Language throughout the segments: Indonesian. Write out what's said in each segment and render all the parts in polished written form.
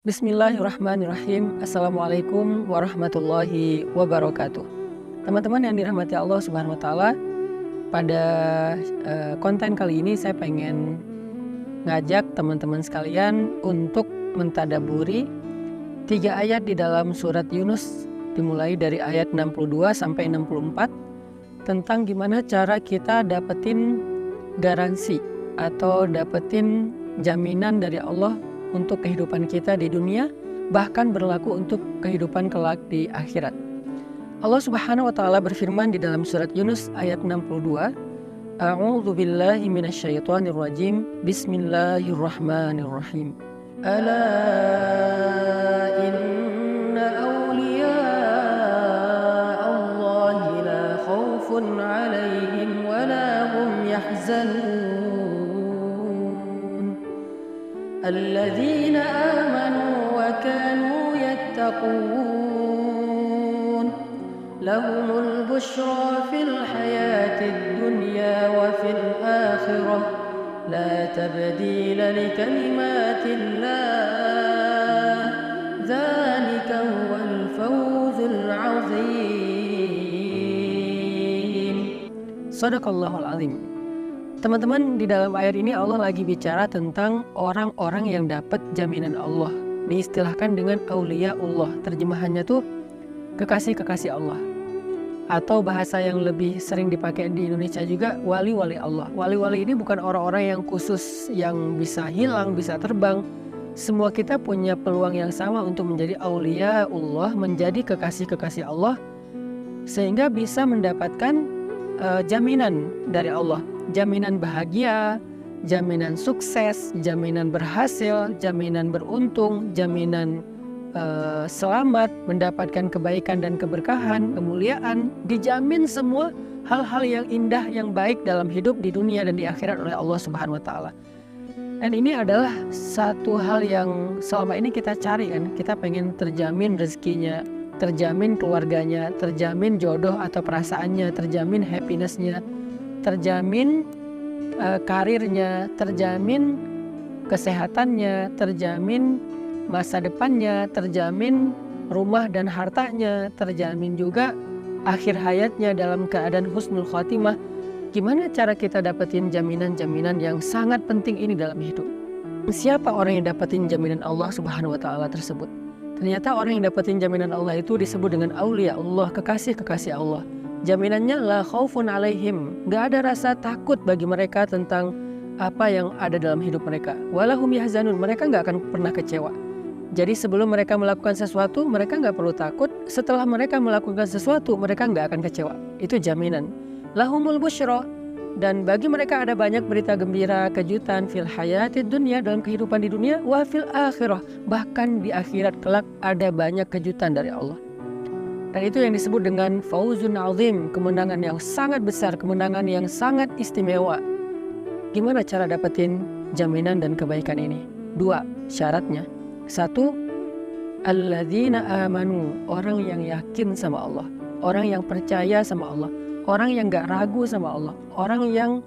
Bismillahirrahmanirrahim. Assalamualaikum warahmatullahi wabarakatuh. Teman-teman yang dirahmati Allah Subhanahu wa taala, pada konten kali ini saya pengen ngajak teman-teman sekalian untuk mentadaburi 3 ayat di dalam surat Yunus, dimulai dari ayat 62 sampai 64, tentang gimana cara kita dapetin garansi atau dapetin jaminan dari Allah untuk kehidupan kita di dunia, bahkan berlaku untuk kehidupan kelak di akhirat. Allah Subhanahu wa taala berfirman di dalam surat Yunus ayat 62, A'udzu billahi minasyaitonir rajim. Bismillahirrahmanirrahim. Ala inna awliya Allahi la khaufun 'alaihim wa la hum yahzanun. الذين آمنوا وكانوا يتقون لهم البشرى في الحياة الدنيا وفي الآخرة لا تبديل لكلمات الله ذلك هو الفوز العظيم. صدق الله العظيم. Teman-teman, di dalam ayat ini Allah lagi bicara tentang orang-orang yang dapat jaminan Allah. Diistilahkan dengan auliyaullah. Terjemahannya tuh kekasih-kekasih Allah. Atau bahasa yang lebih sering dipakai di Indonesia juga, wali-wali Allah. Wali-wali ini bukan orang-orang yang khusus yang bisa hilang, bisa terbang. Semua kita punya peluang yang sama untuk menjadi auliyaullah, menjadi kekasih-kekasih Allah, sehingga bisa mendapatkan jaminan dari Allah. Jaminan bahagia, jaminan sukses, jaminan berhasil, jaminan beruntung, jaminan selamat, mendapatkan kebaikan dan keberkahan, kemuliaan, dijamin semua hal-hal yang indah, yang baik dalam hidup di dunia dan di akhirat oleh Allah Subhanahu wa taala. Dan ini adalah satu hal yang selama ini kita cari kan, kita pengen terjamin rezekinya, terjamin keluarganya, terjamin jodoh atau perasaannya, terjamin happiness-nya, terjamin karirnya, terjamin kesehatannya, terjamin masa depannya, terjamin rumah dan hartanya, terjamin juga akhir hayatnya dalam keadaan husnul khotimah. Gimana cara kita dapetin jaminan-jaminan yang sangat penting ini dalam hidup? Siapa orang yang dapetin jaminan Allah Subhanahu wa taala tersebut? Ternyata orang yang dapetin jaminan Allah itu disebut dengan aulia Allah, kekasih-kekasih Allah. Jaminannya la khaufun alaihim, gak ada rasa takut bagi mereka tentang apa yang ada dalam hidup mereka. Walahum yahzanun, mereka gak akan pernah kecewa. Jadi sebelum mereka melakukan sesuatu, mereka gak perlu takut. Setelah mereka melakukan sesuatu, mereka gak akan kecewa. Itu jaminan. Lahumul busyra, dan bagi mereka ada banyak berita gembira, kejutan fil hayatid dunya, dalam kehidupan di dunia, wa fil akhirah, bahkan di akhirat kelak ada banyak kejutan dari Allah. Dan itu yang disebut dengan fauzun azim, kemenangan yang sangat besar, kemenangan yang sangat istimewa. Gimana cara dapetin jaminan dan kebaikan ini? 2 syaratnya. 1, alladzina amanu, orang yang yakin sama Allah, orang yang percaya sama Allah, orang yang gak ragu sama Allah, orang yang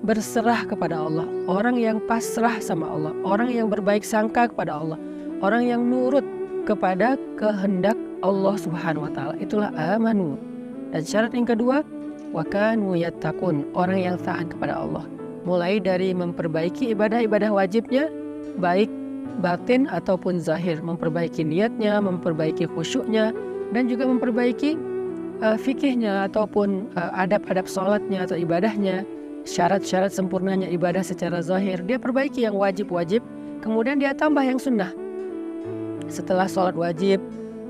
berserah kepada Allah, orang yang pasrah sama Allah, orang yang berbaik sangka kepada Allah, orang yang nurut kepada kehendak Allah Subhanahu wa taala. Itulah amanu. Dan syarat yang kedua, wa kanu yattaqun, orang yang taat kepada Allah. Mulai dari memperbaiki ibadah-ibadah wajibnya, baik batin ataupun zahir, memperbaiki niatnya, memperbaiki khusyuknya, dan juga memperbaiki fikihnya ataupun adab-adab sholatnya atau ibadahnya, syarat-syarat sempurnanya ibadah secara zahir. Dia perbaiki yang wajib-wajib, kemudian dia tambah yang sunnah. Setelah sholat wajib,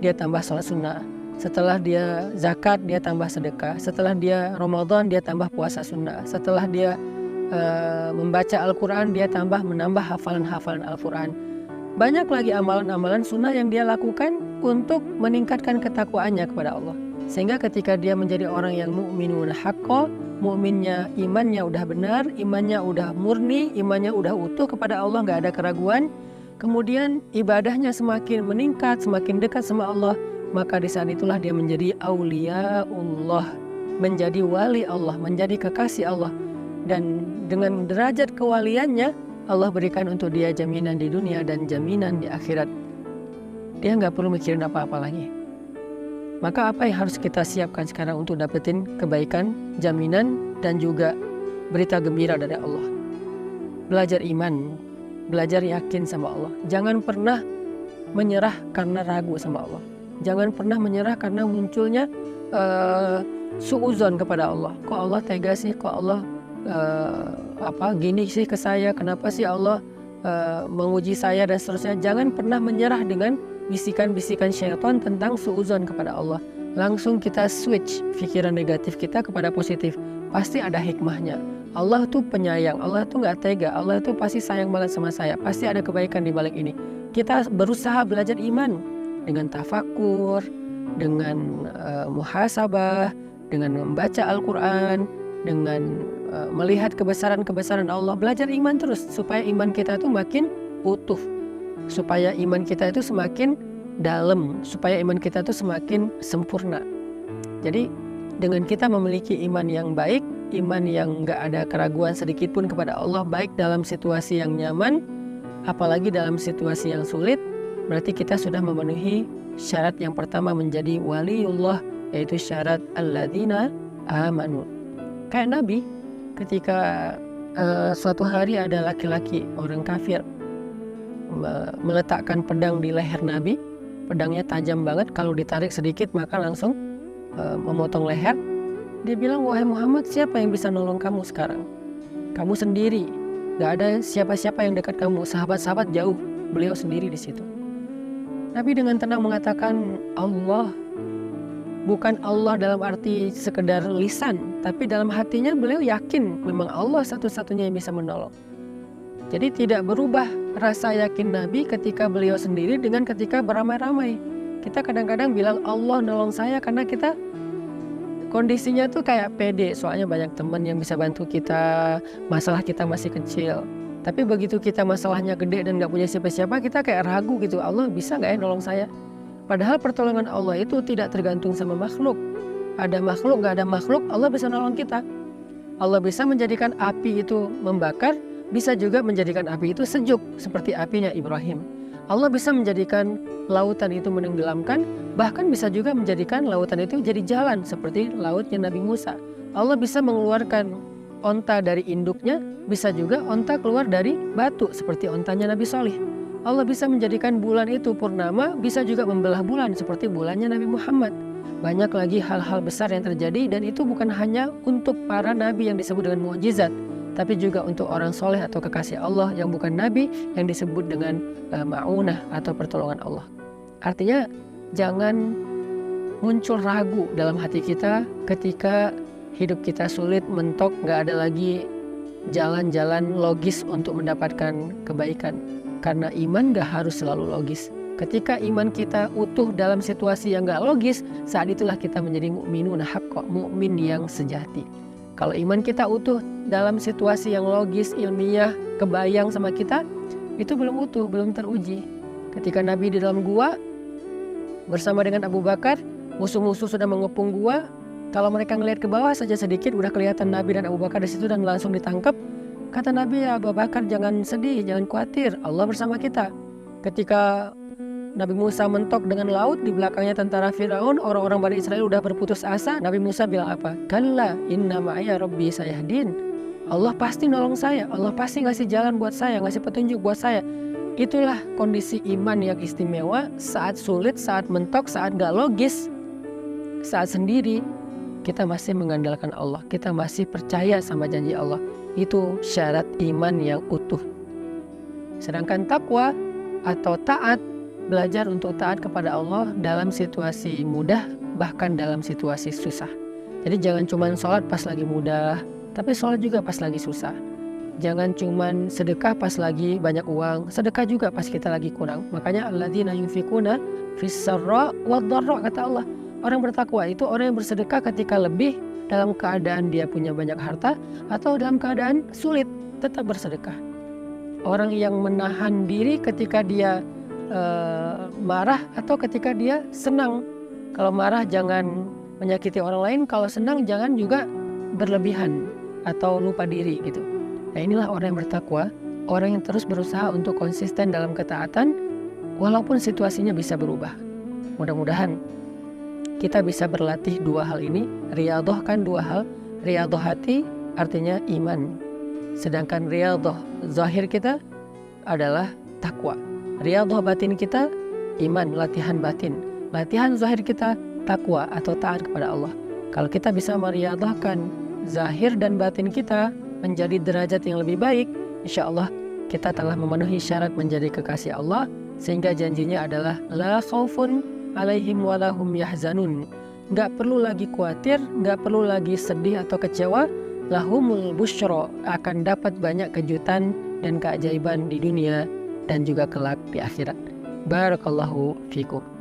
dia tambah sholat sunnah. Setelah dia zakat, dia tambah sedekah. Setelah dia Ramadan, dia tambah puasa sunnah. Setelah dia membaca Al-Quran, dia menambah hafalan-hafalan Al-Quran. Banyak lagi amalan-amalan sunnah yang dia lakukan untuk meningkatkan ketakwaannya kepada Allah. Sehingga ketika dia menjadi orang yang mu'minun haqqo, mu'minnya, imannya udah benar, imannya udah murni, imannya udah utuh kepada Allah, gak ada keraguan. Kemudian ibadahnya semakin meningkat, semakin dekat sama Allah, maka di saat itulah dia menjadi auliyaullah, menjadi wali Allah, menjadi kekasih Allah. Dan dengan derajat kewaliannya, Allah berikan untuk dia jaminan di dunia dan jaminan di akhirat. Dia nggak perlu mikirin apa-apa lagi. Maka apa yang harus kita siapkan sekarang untuk dapetin kebaikan, jaminan, dan juga berita gembira dari Allah? Belajar iman, belajar yakin sama Allah. Jangan pernah menyerah karena ragu sama Allah. Jangan pernah menyerah karena munculnya suuzon kepada Allah. Kok Allah tega sih? Kok Allah gini sih ke saya? Kenapa sih Allah menguji saya dan seterusnya? Jangan pernah menyerah dengan bisikan-bisikan syaitan tentang suuzon kepada Allah. Langsung kita switch pikiran negatif kita kepada positif. Pasti ada hikmahnya. Allah tuh penyayang, Allah tuh nggak tega, Allah tuh pasti sayang banget sama saya. Pasti ada kebaikan di balik ini. Kita berusaha belajar iman dengan tafakur, dengan muhasabah, dengan membaca Al-Quran, dengan melihat kebesaran-kebesaran Allah. Belajar iman terus supaya iman kita tuh makin utuh, supaya iman kita itu semakin dalam, supaya iman kita itu semakin sempurna. Jadi dengan kita memiliki iman yang baik, iman yang gak ada keraguan sedikit pun kepada Allah, baik dalam situasi yang nyaman, apalagi dalam situasi yang sulit, berarti kita sudah memenuhi syarat yang pertama menjadi waliullah, yaitu syarat alladzina amanu. Kayak Nabi, ketika suatu hari ada laki-laki orang kafir meletakkan pedang di leher Nabi. Pedangnya tajam banget, kalau ditarik sedikit maka langsung memotong leher. Dia bilang, wahai Muhammad, siapa yang bisa nolong kamu sekarang? Kamu sendiri, gak ada siapa-siapa yang dekat kamu. Sahabat-sahabat jauh, beliau sendiri di situ. Nabi dengan tenang mengatakan Allah. Bukan Allah dalam arti sekedar lisan, tapi dalam hatinya beliau yakin memang Allah satu-satunya yang bisa menolong. Jadi tidak berubah rasa yakin Nabi ketika beliau sendiri dengan ketika beramai-ramai. Kita kadang-kadang bilang Allah nolong saya karena kita kondisinya tuh kayak pede, soalnya banyak teman yang bisa bantu kita, masalah kita masih kecil. Tapi begitu kita masalahnya gede dan gak punya siapa-siapa, kita kayak ragu gitu, Allah bisa gak ya nolong saya? Padahal pertolongan Allah itu tidak tergantung sama makhluk. Ada makhluk, gak ada makhluk, Allah bisa nolong kita. Allah bisa menjadikan api itu membakar, bisa juga menjadikan api itu sejuk, seperti apinya Ibrahim. Allah bisa menjadikan lautan itu menenggelamkan, bahkan bisa juga menjadikan lautan itu jadi jalan, seperti lautnya Nabi Musa. Allah bisa mengeluarkan onta dari induknya, bisa juga onta keluar dari batu, seperti ontanya Nabi Soleh. Allah bisa menjadikan bulan itu purnama, bisa juga membelah bulan seperti bulannya Nabi Muhammad. Banyak lagi hal-hal besar yang terjadi, dan itu bukan hanya untuk para nabi yang disebut dengan mukjizat, tapi juga untuk orang soleh atau kekasih Allah yang bukan nabi yang disebut dengan ma'unah atau pertolongan Allah. Artinya jangan muncul ragu dalam hati kita ketika hidup kita sulit, mentok, gak ada lagi jalan-jalan logis untuk mendapatkan kebaikan. Karena iman gak harus selalu logis. Ketika iman kita utuh dalam situasi yang gak logis, saat itulah kita menjadi mukminun haqqa, mukmin yang sejati. Kalau iman kita utuh dalam situasi yang logis, ilmiah, kebayang sama kita, itu belum utuh, belum teruji. Ketika Nabi di dalam gua bersama dengan Abu Bakar, musuh-musuh sudah mengepung gua. Kalau mereka ngelihat ke bawah saja sedikit, udah kelihatan Nabi dan Abu Bakar di situ dan langsung ditangkap. Kata Nabi, ya Abu Bakar, jangan sedih, jangan khawatir, Allah bersama kita. Ketika Nabi Musa mentok dengan laut, di belakangnya tentara Firaun, orang-orang Bani Israel udah berputus asa. Nabi Musa bilang apa? Kalla inna ma'aya rabbi sayahdin. Allah pasti nolong saya, Allah pasti ngasih jalan buat saya, ngasih petunjuk buat saya. Itulah kondisi iman yang istimewa saat sulit, saat mentok, saat gak logis, saat sendiri. Kita masih mengandalkan Allah, kita masih percaya sama janji Allah. Itu syarat iman yang utuh. Sedangkan takwa atau taat, belajar untuk taat kepada Allah dalam situasi mudah, bahkan dalam situasi susah. Jadi jangan cuma sholat pas lagi mudah, tapi sholat juga pas lagi susah. Jangan cuma sedekah pas lagi banyak uang, sedekah juga pas kita lagi kurang. Makanya alladzina yunfikuna fis-sarra wad-dharra, kata Allah. Orang bertakwa itu orang yang bersedekah ketika lebih, dalam keadaan dia punya banyak harta, atau dalam keadaan sulit tetap bersedekah. Orang yang menahan diri ketika dia marah atau ketika dia senang. Kalau marah jangan menyakiti orang lain, kalau senang jangan juga berlebihan atau lupa diri gitu. Nah, inilah orang yang bertakwa. orang yang terus berusaha untuk konsisten dalam ketaatan walaupun situasinya bisa berubah. Mudah-mudahan kita bisa berlatih dua hal ini. Riyadhah kan dua hal. Riyadhah hati artinya iman, sedangkan riyadhah zahir kita adalah takwa. Riyadhah batin kita iman, latihan batin. Latihan zahir kita takwa atau taat kepada Allah. Kalau kita bisa meriyadhahkan zahir dan batin kita menjadi derajat yang lebih baik, insya Allah kita telah memenuhi syarat menjadi kekasih Allah, sehingga janjinya adalah la khaufun alaihim walahum yahzanun. Gak perlu lagi khawatir, gak perlu lagi sedih atau kecewa. Lahumul busyra, akan dapat banyak kejutan dan keajaiban di dunia dan juga kelak di akhirat. Barakallahu fikum.